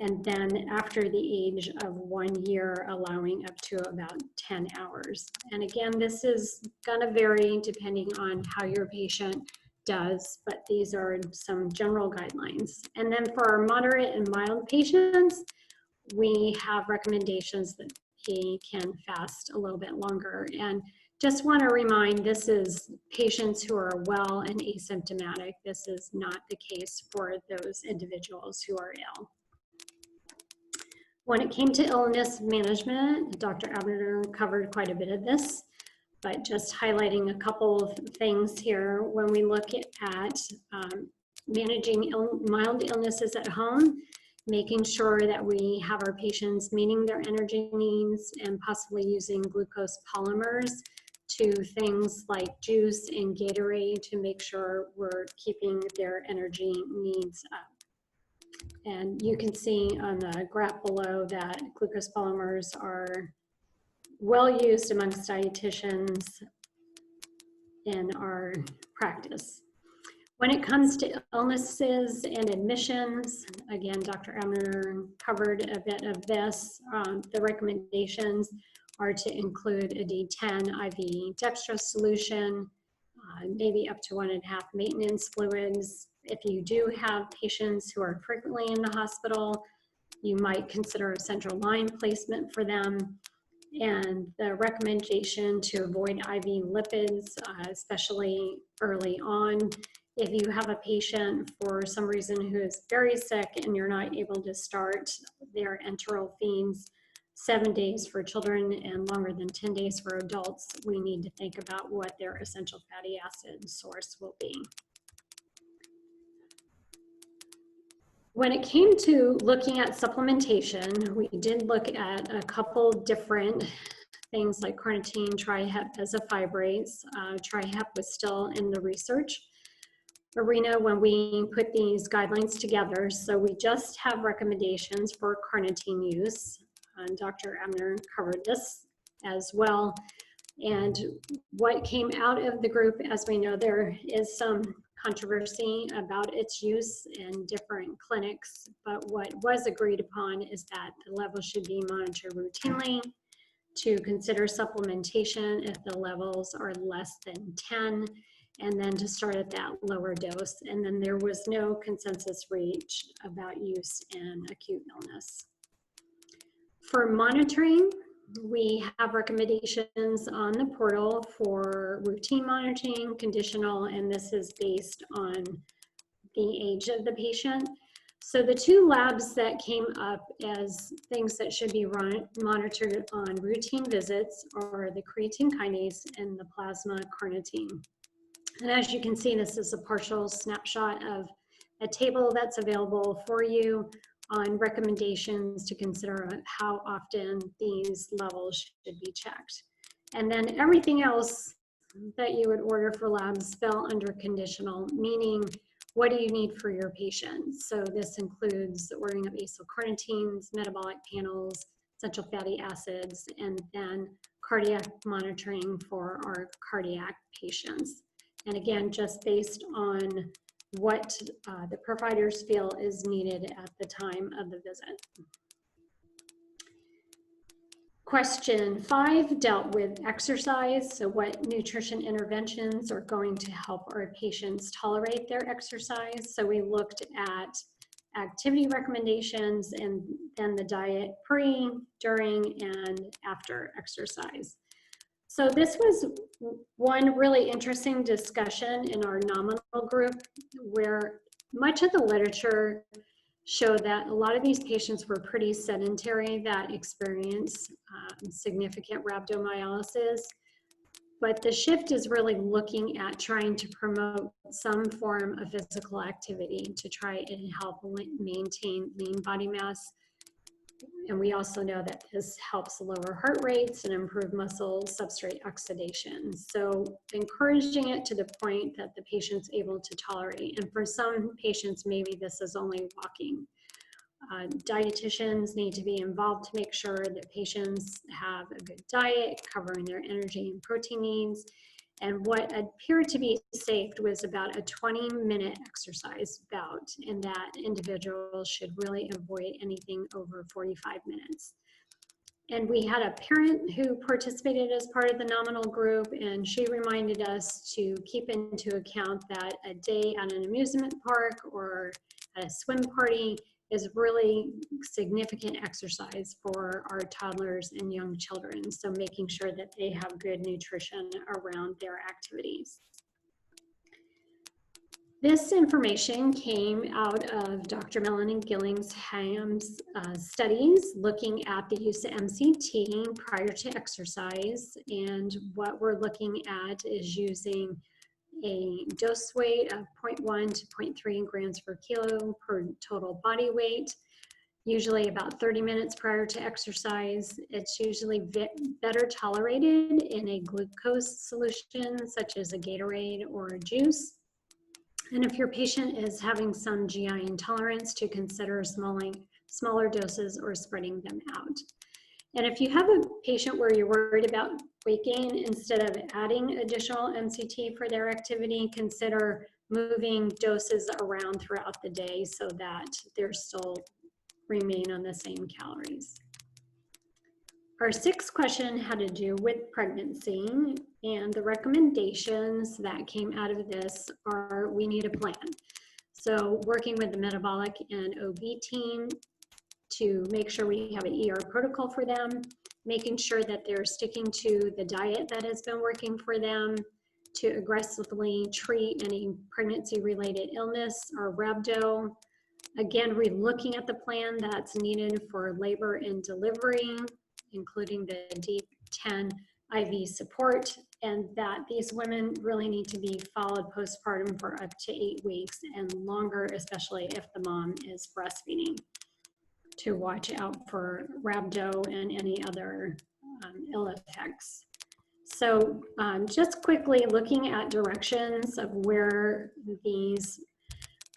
And then after the age of 1 year, allowing up to about 10 hours. And again, this is gonna vary depending on how your patient does, but these are some general guidelines. And then for our moderate and mild patients, we have recommendations that he can fast a little bit longer. And just want to remind, this is patients who are well and asymptomatic. This is not the case for those individuals who are ill. When it came to illness management, Dr. Abner covered quite a bit of this, but just highlighting a couple of things here. When we look at managing mild illnesses at home, making sure that we have our patients meeting their energy needs and possibly using glucose polymers to things like juice and Gatorade to make sure we're keeping their energy needs up. And you can see on the graph below that glucose polymers are well used amongst dietitians in our practice. When it comes to illnesses and admissions, again, Dr. Abner covered a bit of this. The recommendations are to include a D10 IV dextrose solution, maybe up to 1.5 maintenance fluids. If you do have patients who are frequently in the hospital, you might consider a central line placement for them. And the recommendation to avoid IV lipids, especially early on. If you have a patient for some reason who is very sick and you're not able to start their enteral feeds 7 days for children and longer than 10 days for adults, we need to think about what their essential fatty acid source will be. When it came to looking at supplementation, we did look at a couple different things like carnitine, trihep, bezafibrates. Trihep was still in the research arena when we put these guidelines together. So we just have recommendations for carnitine use. Dr. Abner covered this as well. And what came out of the group, as we know, there is some controversy about its use in different clinics, but what was agreed upon is that the level should be monitored routinely, to consider supplementation if the levels are less than 10, and then to start at that lower dose. And then there was no consensus reached about use in acute illness. For monitoring, we have recommendations on the portal for routine monitoring, conditional, and this is based on the age of the patient. So the two labs that came up as things that should be monitored on routine visits are the creatine kinase and the plasma carnitine. And as you can see, this is a partial snapshot of a table that's available for you on recommendations to consider how often these levels should be checked. And then everything else that you would order for labs fell under conditional, meaning what do you need for your patient? So this includes the ordering of acylcarnitines, metabolic panels, essential fatty acids, and then cardiac monitoring for our cardiac patients. And again, just based on what the providers feel is needed at the time of the visit. Question 5 dealt with exercise. So what nutrition interventions are going to help our patients tolerate their exercise? So we looked at activity recommendations and then the diet pre, during, and after exercise. So this was one really interesting discussion in our nominal group where much of the literature showed that a lot of these patients were pretty sedentary that experience significant rhabdomyolysis. But the shift is really looking at trying to promote some form of physical activity to try and help maintain lean body mass. And we also know that this helps lower heart rates and improve muscle substrate oxidation. So encouraging it to the point that the patient's able to tolerate. And for some patients, maybe this is only walking. Dietitians need to be involved to make sure that patients have a good diet, covering their energy and protein needs. And what appeared to be saved was about a 20-minute exercise bout, and that individuals should really avoid anything over 45 minutes. And we had a parent who participated as part of the nominal group, and she reminded us to keep into account that a day at an amusement park or at a swim party is really significant exercise for our toddlers and young children. So making sure that they have good nutrition around their activities. This information came out of Dr. Melanie Gillingham's studies looking at the use of MCT prior to exercise. And what we're looking at is using a dose weight of 0.1 to 0.3 grams per kilo per total body weight, usually about 30 minutes prior to exercise. It's usually better tolerated in a glucose solution, such as a Gatorade or a juice. And if your patient is having some GI intolerance, to consider smaller doses or spreading them out. And if you have a patient where you're worried about weight gain, instead of adding additional MCT for their activity, consider moving doses around throughout the day so that they're still remain on the same calories. Our sixth question had to do with pregnancy, and the recommendations that came out of this are we need a plan. So working with the metabolic and OB team to make sure we have an ER protocol for them, making sure that they're sticking to the diet that has been working for them, to aggressively treat any pregnancy-related illness or rhabdo. Again, re-looking at the plan that's needed for labor and delivery, including the D10 IV support, and that these women really need to be followed postpartum for up to 8 weeks and longer, especially if the mom is breastfeeding, to watch out for rhabdo and any other ill effects. So just quickly looking at directions of where these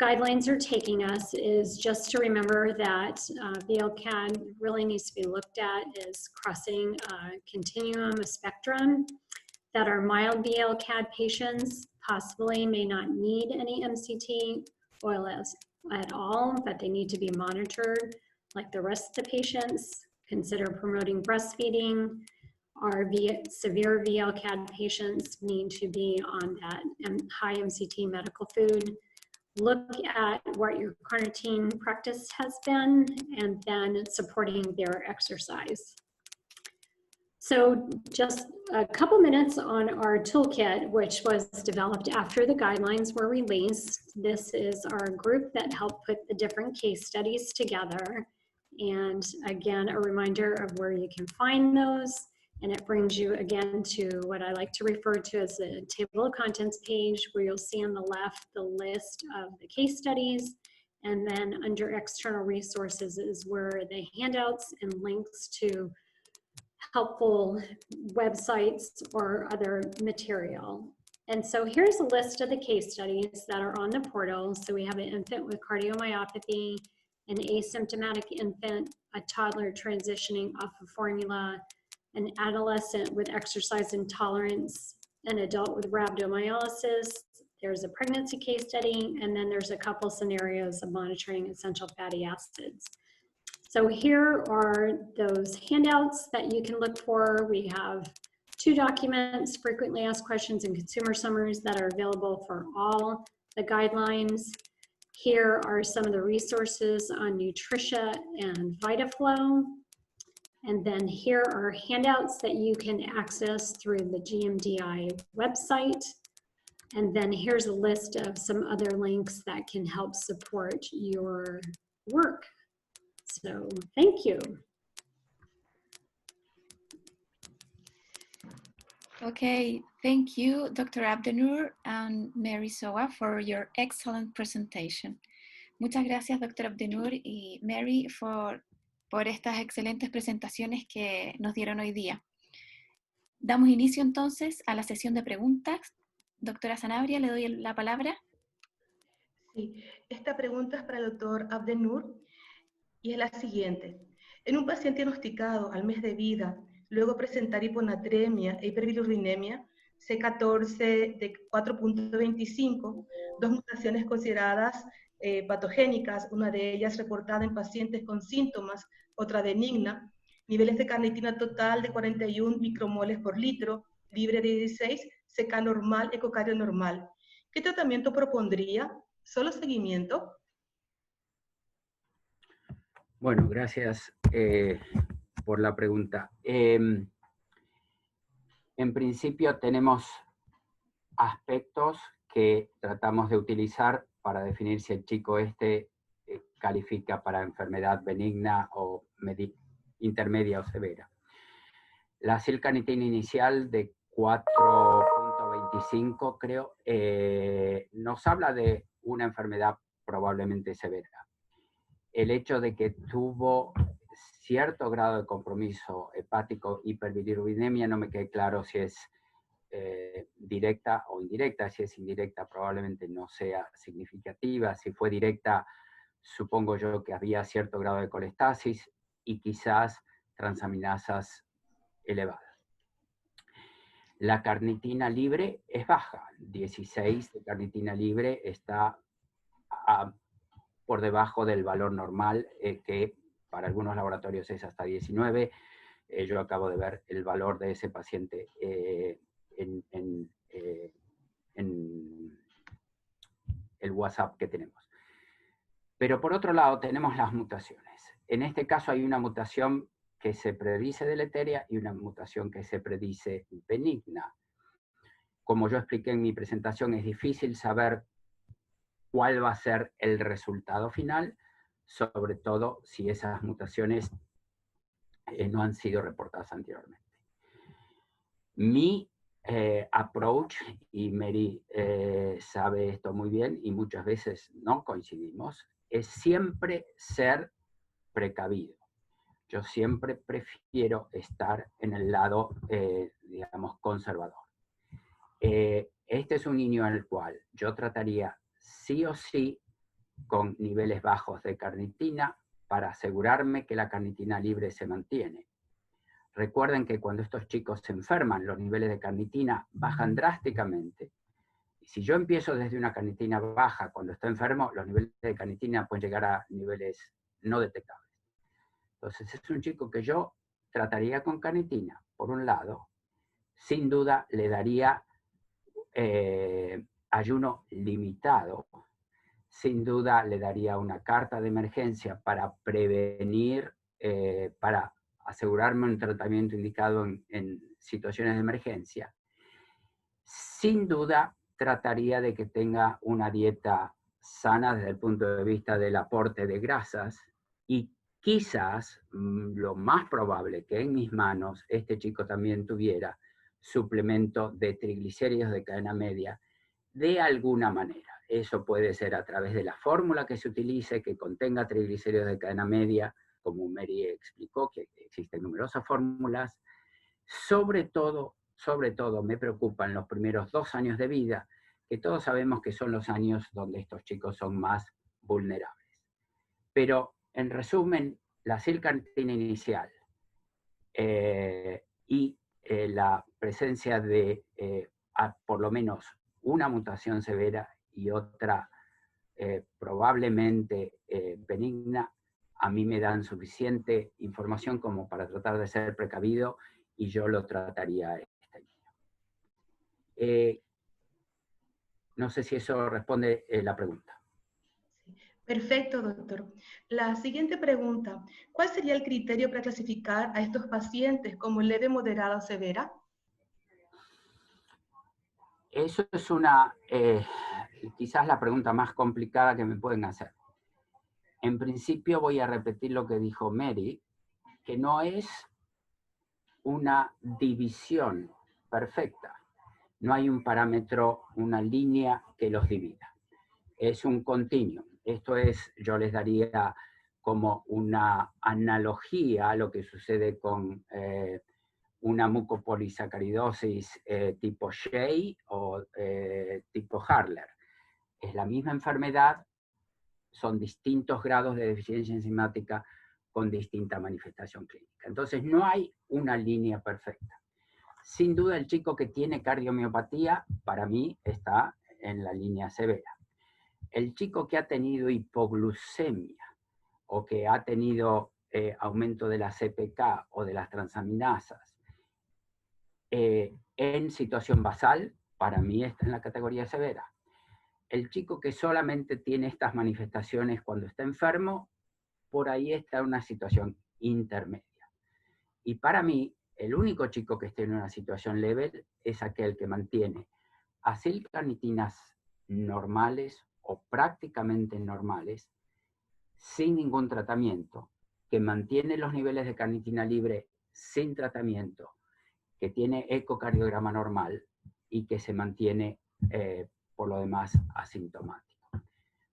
guidelines are taking us is just to remember that VLCAD really needs to be looked at as crossing a continuum, a spectrum, that our mild VLCAD patients possibly may not need any MCT oil at all, but they need to be monitored like the rest of the patients. Consider promoting breastfeeding. Our severe VLCAD patients need to be on that high MCT medical food. Look at what your carnitine practice has been, and then supporting their exercise. So just a couple minutes on our toolkit, which was developed after the guidelines were released. This is our group that helped put the different case studies together. And again, a reminder of where you can find those. And it brings you again to what I like to refer to as the table of contents page, where you'll see on the left the list of the case studies. And then under external resources is where the handouts and links to helpful websites or other material. And so here's a list of the case studies that are on the portal. So we have an infant with cardiomyopathy, an asymptomatic infant, a toddler transitioning off of formula, an adolescent with exercise intolerance, an adult with rhabdomyolysis. There's a pregnancy case study, and then there's a couple scenarios of monitoring essential fatty acids. So here are those handouts that you can look for. We have 2 documents, frequently asked questions and consumer summaries, that are available for all the guidelines. Here are some of the resources on Nutricia and VitaFlow. And then here are handouts that you can access through the GMDI website. And then here's a list of some other links that can help support your work. So thank you. Okay, thank you, Dr. Abdennour and Mary Soa, for your excellent presentation. Muchas gracias, Dr. Abdennour y Mary, por estas excelentes presentaciones que nos dieron hoy día. Damos inicio entonces a la sesión de preguntas. Doctora Sanabria, le doy la palabra. Sí, esta pregunta es para el doctor Abdennour. y es la siguiente. En un paciente diagnosticado al mes de vida, luego presentar hiponatremia e hiperbilirubinemia, C14 de 4.25, dos mutaciones consideradas patogénicas, una de ellas reportada en pacientes con síntomas, otra benigna, niveles de carnitina total de 41 micromoles por litro, libre de 16, CK normal, ecocardio normal. ¿Qué tratamiento propondría? ¿Solo seguimiento? Bueno, gracias por la pregunta. En principio tenemos aspectos que tratamos de utilizar para definir si el chico califica para enfermedad benigna o intermedia o severa. La silcarnitina inicial de 4.25, creo, nos habla de una enfermedad probablemente severa. El hecho de que tuvo cierto grado de compromiso hepático, hiperbilirubinemia, no me queda claro si es directa o indirecta. Si es indirecta probablemente no sea significativa. Si fue directa, supongo yo que había cierto grado de colestasis y quizás transaminasas elevadas. La carnitina libre es baja, 16 de carnitina libre está por debajo del valor normal, que para algunos laboratorios es hasta 19. Yo acabo de ver el valor de ese paciente en el WhatsApp que tenemos. Pero por otro lado tenemos las mutaciones. En este caso hay una mutación que se predice deleteria y una mutación que se predice benigna. Como yo expliqué en mi presentación, es difícil saber cuál va a ser el resultado final, sobre todo si esas mutaciones no han sido reportadas anteriormente. Mi approach, y Mary sabe esto muy bien y muchas veces no coincidimos, es siempre ser precavido. Yo siempre prefiero estar en el lado, digamos, conservador. Este es un niño en el cual yo trataría sí o sí con niveles bajos de carnitina para asegurarme que la carnitina libre se mantiene. Recuerden que cuando estos chicos se enferman, los niveles de carnitina bajan drásticamente. Y si yo empiezo desde una carnitina baja cuando estoy enfermo, los niveles de carnitina pueden llegar a niveles no detectables. Entonces es un chico que yo trataría con carnitina, por un lado. Sin duda le daría ayuno limitado. Sin duda le daría una carta de emergencia para prevenir, para asegurarme un tratamiento indicado en situaciones de emergencia. Sin duda trataría de que tenga una dieta sana desde el punto de vista del aporte de grasas y quizás lo más probable que en mis manos este chico también tuviera suplemento de triglicéridos de cadena media de alguna manera. Eso puede ser a través de la fórmula que se utilice, que contenga triglicéridos de cadena media, como Mary explicó, que existen numerosas fórmulas. Sobre todo me preocupan los primeros 2 años de vida, que todos sabemos que son los años donde estos chicos son más vulnerables. Pero, en resumen, la silcarnitina inicial y la presencia de por lo menos una mutación severa y otra probablemente benigna, a mí me dan suficiente información como para tratar de ser precavido y yo lo trataría a este niño. No sé si eso responde la pregunta. Perfecto, doctor. La siguiente pregunta, ¿cuál sería el criterio para clasificar a estos pacientes como leve, moderada o severa? Eso es quizás la pregunta más complicada que me pueden hacer. En principio voy a repetir lo que dijo Mary, que no es una división perfecta. No hay un parámetro, una línea que los divida. Es un continuum. Esto es, yo les daría como una analogía a lo que sucede con una mucopolisacaridosis tipo Shea o tipo Harler. Es la misma enfermedad, son distintos grados de deficiencia enzimática con distinta manifestación clínica. Entonces no hay una línea perfecta. Sin duda el chico que tiene cardiomiopatía, para mí, está en la línea severa. El chico que ha tenido hipoglucemia o que ha tenido aumento de la CPK o de las transaminasas en situación basal, para mí está en la categoría severa. El chico que solamente tiene estas manifestaciones cuando está enfermo, por ahí está en una situación intermedia. Y para mí, el único chico que esté en una situación leve es aquel que mantiene acilcarnitinas normales o prácticamente normales, sin ningún tratamiento, que mantiene los niveles de carnitina libre sin tratamiento, que tiene ecocardiograma normal y que se mantiene por lo demás asintomático.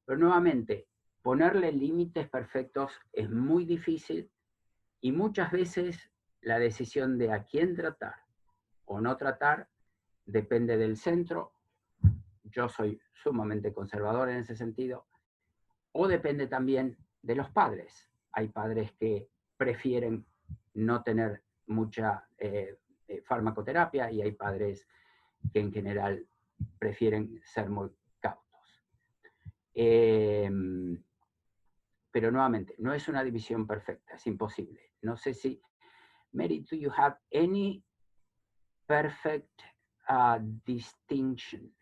Pero nuevamente, ponerle límites perfectos es muy difícil y muchas veces la decisión de a quién tratar o no tratar depende del centro. Yo soy sumamente conservador en ese sentido. O depende también de los padres. Hay padres que prefieren no tener mucha farmacoterapia y hay padres que en general prefieren ser muy cautos. Pero nuevamente, no es una división perfecta, es imposible. No sé si, Mary, do you have any perfect distinction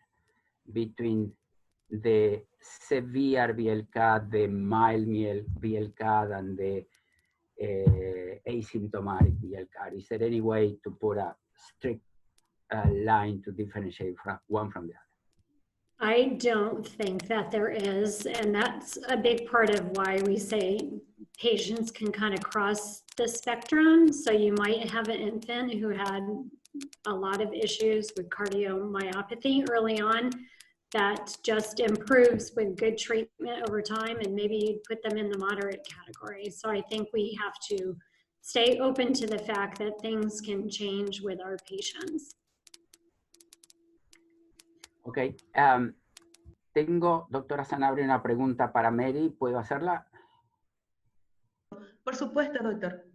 between the severe VLCAD, the mild VLCAD, and the asymptomatic VLCAD? Is there any way to put a strict line to differentiate one from the other? I don't think that there is, and that's a big part of why we say patients can kind of cross the spectrum. So you might have an infant who had a lot of issues with cardiomyopathy early on that just improves with good treatment over time, and maybe you'd put them in the moderate category. So I think we have to stay open to the fact that things can change with our patients. Ok. Tengo, doctora Sanabria, una pregunta para Mary. ¿Puedo hacerla? Por supuesto, doctor.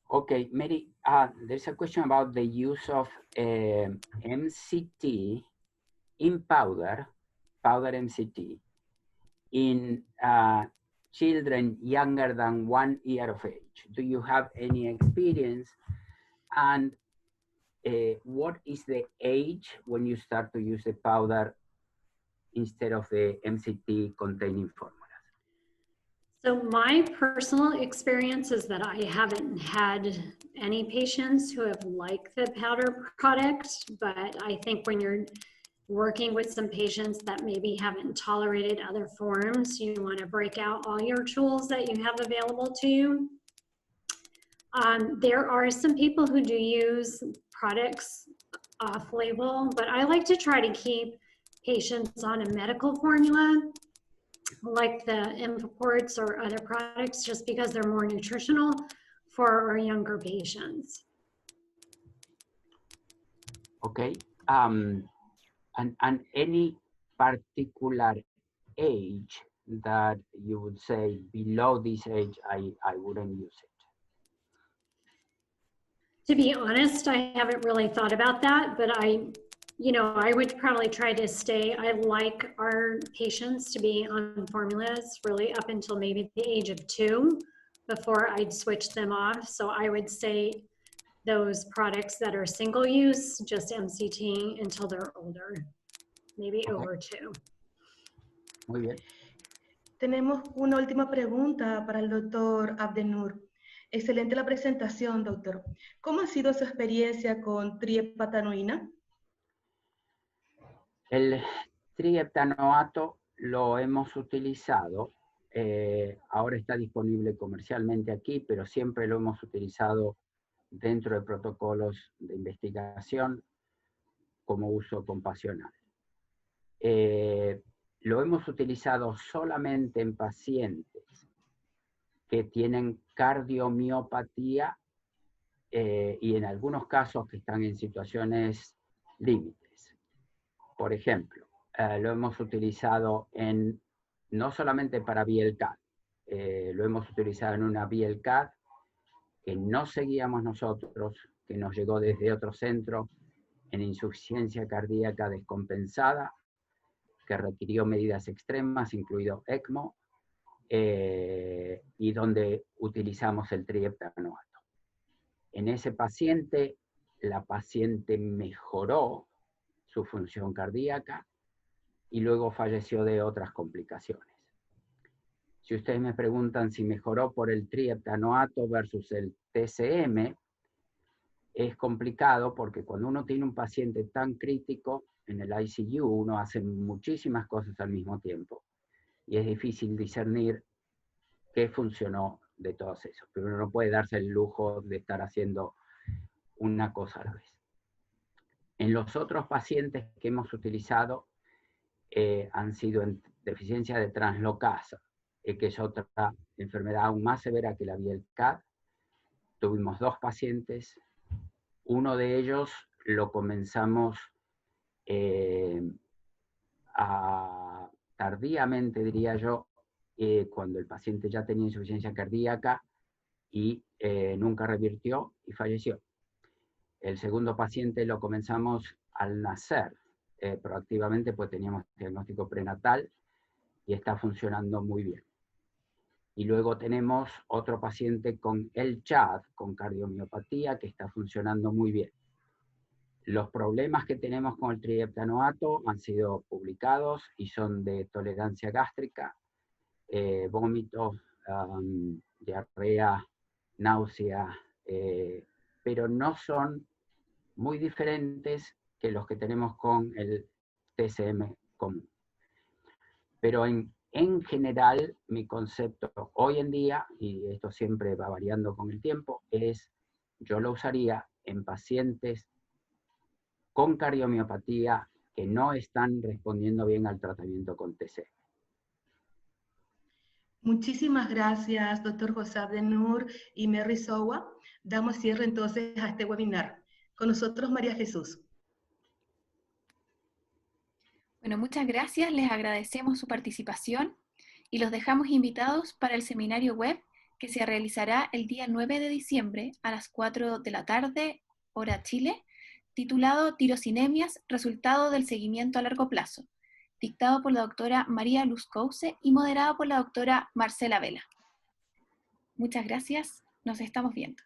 Okay, Mary, there's a question about the use of MCT in powder MCT, in children younger than 1 year of age. Do you have any experience? And what is the age when you start to use the powder instead of the MCT containing formulas? So my personal experience is that I haven't had any patients who have liked the powder product, but I think when you're working with some patients that maybe haven't tolerated other forms, you want to break out all your tools that you have available to you. There are some people who do use products off-label, but I like to try to keep patients on a medical formula like the Infoports or other products, just because they're more nutritional for our younger patients. Okay. And any particular age that you would say below this age, I wouldn't use it? To be honest, I haven't really thought about that, but I would probably try to I like our patients to be on formulas really up until maybe the age of 2 before I'd switch them off. So I would say those products that are single use, just MCT until they're older, maybe okay. Over 2. Muy bien. Tenemos una última pregunta para el doctor Abdennour. Excelente la presentación, doctor. ¿Cómo ha sido su experiencia con triepatanoína? El trieptanoato lo hemos utilizado, ahora está disponible comercialmente aquí, pero siempre lo hemos utilizado dentro de protocolos de investigación como uso compasional. Lo hemos utilizado solamente en pacientes que tienen cardiomiopatía y en algunos casos que están en situaciones límites. Por ejemplo, lo hemos utilizado en no solamente para VLCAD, lo hemos utilizado en una VLCAD que no seguíamos nosotros, que nos llegó desde otro centro, en insuficiencia cardíaca descompensada, que requirió medidas extremas, incluido ECMO, y donde utilizamos el trieptanoato. En ese paciente, la paciente mejoró su función cardíaca y luego falleció de otras complicaciones. Si ustedes me preguntan si mejoró por el trieptanoato versus el TCM, es complicado porque cuando uno tiene un paciente tan crítico en el ICU, uno hace muchísimas cosas al mismo tiempo y es difícil discernir qué funcionó de todos esos, pero uno no puede darse el lujo de estar haciendo una cosa a la vez. En los otros pacientes que hemos utilizado han sido en deficiencia de translocasa, que es otra enfermedad aún más severa que la VLCAD. Tuvimos 2 pacientes. Uno de ellos lo comenzamos tardíamente, diría yo, cuando el paciente ya tenía insuficiencia cardíaca y nunca revirtió y falleció. El segundo paciente lo comenzamos al nacer, proactivamente, pues teníamos diagnóstico prenatal y está funcionando muy bien. Y luego tenemos otro paciente con el CHAD, con cardiomiopatía, que está funcionando muy bien. Los problemas que tenemos con el trieptanoato han sido publicados y son de tolerancia gástrica, vómitos, diarrea, náusea, pero no son muy diferentes que los que tenemos con el TCM común. Pero en general, mi concepto hoy en día, y esto siempre va variando con el tiempo, es yo lo usaría en pacientes con cardiomiopatía que no están respondiendo bien al tratamiento con TCM. Muchísimas gracias, doctor José Abdenur y Mary Sowa. Damos cierre entonces a este webinar. Con nosotros, María Jesús. Bueno, muchas gracias, les agradecemos su participación y los dejamos invitados para el seminario web que se realizará el día 9 de diciembre a las 4 de la tarde, hora Chile, titulado Tirosinemias, resultado del seguimiento a largo plazo, dictado por la doctora María Luz Couce y moderado por la doctora Marcela Vela. Muchas gracias, nos estamos viendo.